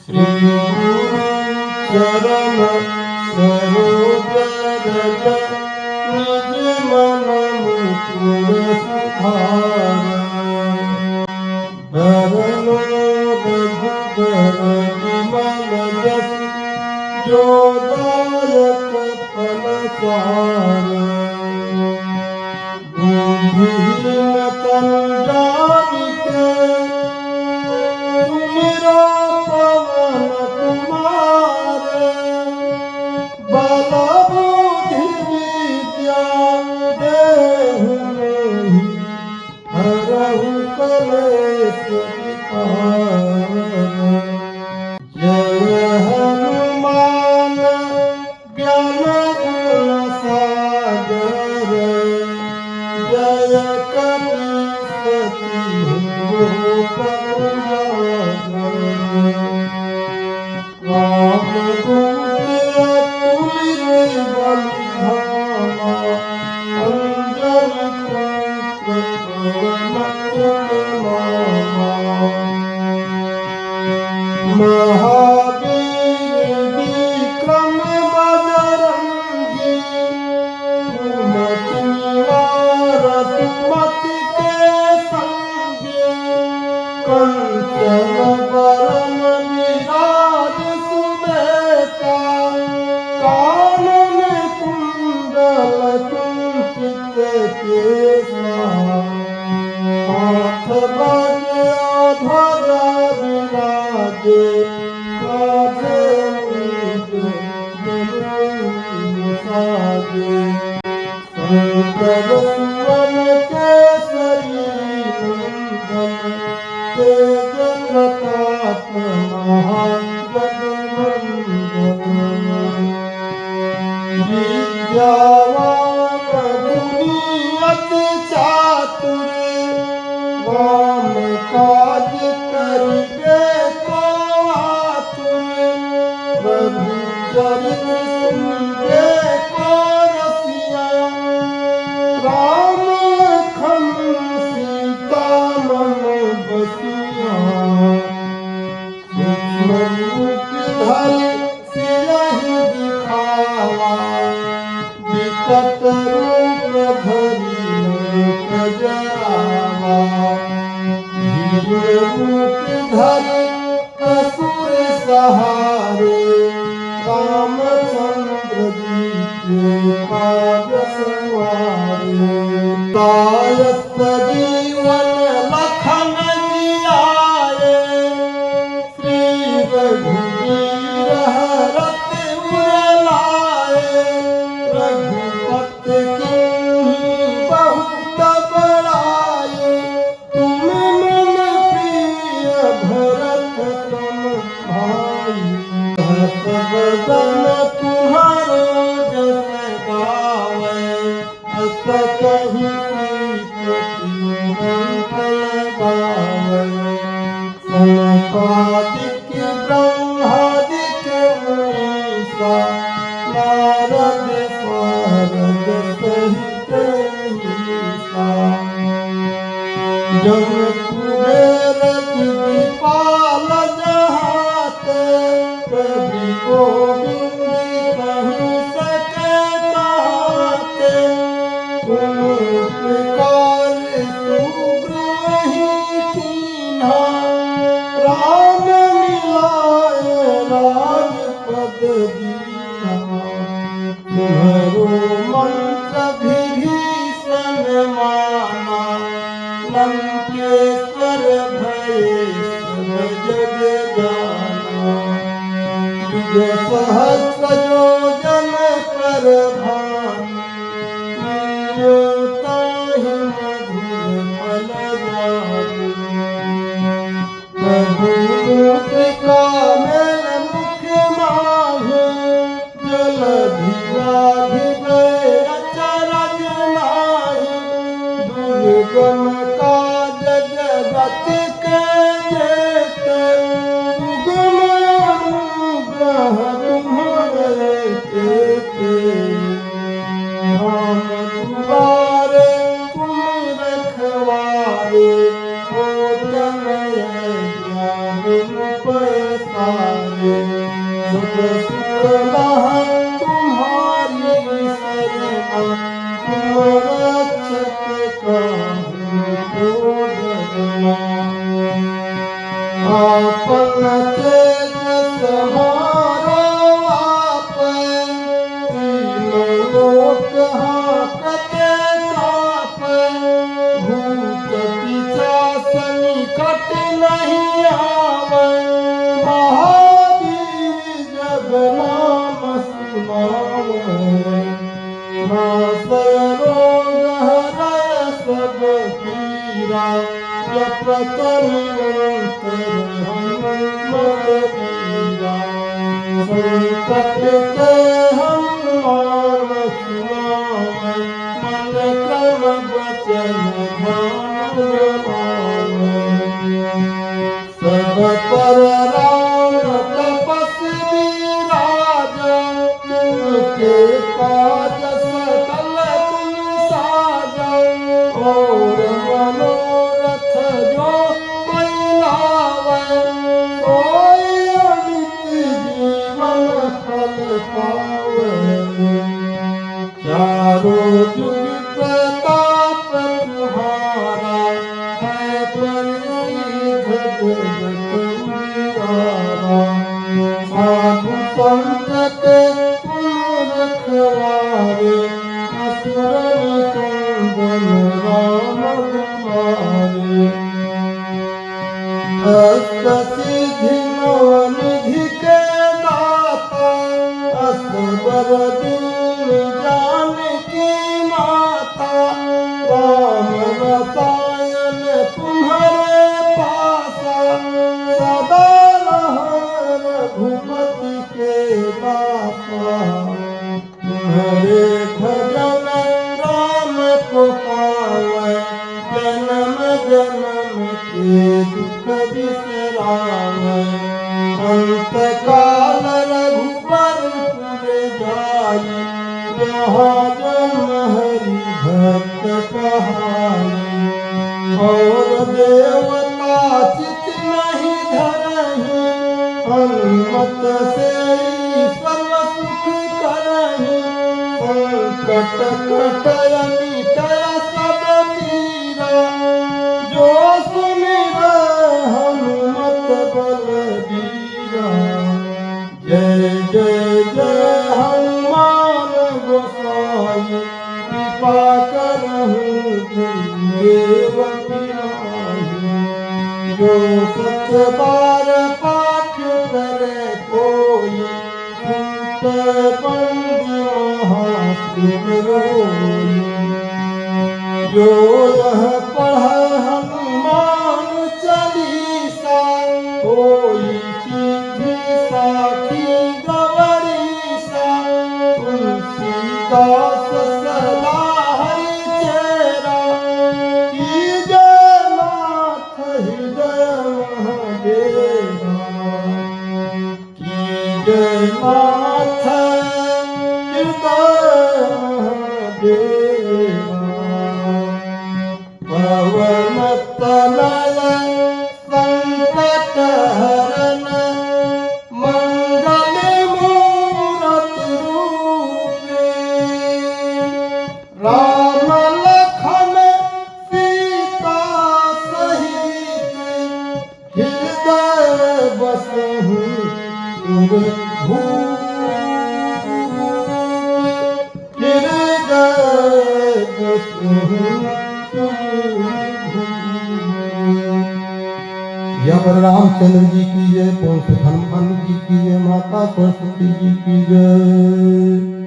श्री गुरु चरण सरोज रज निज मन मुकुर सुधार बरनो रघुबर विमल जस जो दायक फल सार बुद्धिहीन तन जानिके सुमिरो पवन कुमार बल बुद्धि विद्या देहु मोहि हरहु कलेश विकार जय हनुमान ज्ञान गुण सागर जय कपीसति लोक उजागर रामदूत अतुलित बलिधामा अंजन पुत्र पवन महावीर विक्रम बजरंगी कुमति निवार सुमति के संगी कंचन बरन विराज सुबेसा कानन कुंडल कुंचित केसा हाथ बाजे ध्वजा विराजे कांधे मूंज जनेऊ साजे शंकर सुवन केसरी नंदन तेज प्रताप महाजगवंदन विद्यावान गुणी अति चातुर राम काज करिबे को आतुर प्रभु चरित सुनिबे को रसिया राम लखन सीता मन बसिया सूक्ष्म रूप धरि सिरहि दिखावा विकट रूप धरि लोक जरावा भीम रूप धरि असुर सहारे रामचंद्र जी के काज सवारे ताय सजीवन लखन जियाए श्री रघुवीर हरत उरलाए रघुपति कीन्ही बहुत बड़ाई तुम मम प्रिय भरत सम भाई हस बदन तुम्हारो जस गावै अस कहि श्रीपति कंठ लगावै सनकादिक ब्रह्मादिक मुनीसा नारद सारद सहित ईसा जन कुबेर दिपाल जहाते प्रभु गोविंद कहि सके कहाते तुम उपकार सुग्रीव कीन्हा राम मिलाए राजपद दीन्हा तुम्हरो मंत्र विभीषण माना लंकेश्वर भय सब जग जाना युग सहस्र योजन पर भानु लील्यो ताहि मधुर फल जानु प्रभु मुद्रिका मेल मुख माहि जलधि लाधि गए अचरज नाहि दुर्गम काज जगत के जेते सुगम अनुग्रह तुम्हारे तेते राम दुआरे तुम रखवारे हो तनय ज्ञान पैसा सुख लहै तुम्हारी शरणा, तुम रक्षक काहू को डरना। आपन तेज समारो आपै, तीनों लोक हाँकते काँपै। भूत पिशाच निकट नहीं आवै, महावीर जब नाम सुनावै। नासै रोग हरै सब पीरा, जपत निरंतर हनुमत बीरा। संकट ते हनुमान छुड़ावै, मन क्रम वचन ध्यान लगावै। सब पर राम तपस्वी राजा, तुमके काज सकल तुम साजा। और मनोरथ जो कोई लावै, सोई अमित जीवन फल पावै। चारों जुग प्रताप तुम्हारा, है प्रसिद्ध जगत उजियारा। साधु संत के तुम रखवारे, असुर निकंदन राम दुलारे। अष्ट सिद्धि नव निधि के दाता, असबर दीन जानकी माता। राम रसायन तुम्हारे पासा, सदा रहो रघुपति के दासा। तुम्हारे भजन राम को पावै, जन्म जन्म के दुख बिसरावै। अंत काल रघुबरपुर जाई, जहाँ जन्म हरि भक्त कहाई। और देवता चित नहीं धरहि, हनुमत से सर्व सुख करहि। संकट कटय मिटय सब पीरा, जो सुमिरै हनुमत बलबीरा। जय जय जय हनुमान गोसाई, कृपा करहु गुरुदेव पियाई। जो सत बार पाठ करे कोई, छूटै बंदी महासुख रोई। जो यह पढ़ै हनुमान चालीसा, होई सिद्धि साखी गौरीसा। तुलसीदास सदा हरिचेरा, कीजय नाथ हृदय महडेरा। कीजय नाथ हृदय महडेरा। पवन तनय संकट हरन, मंगल मूरति रूपे। राम लखन सीता सहित, हृदय बसहु सुरभूप। हृदय बसहु यहाँ पर रामचंद्र जी की जय, पवन सुत हनुमान जी की जय, माता सरस्वती जी की जय।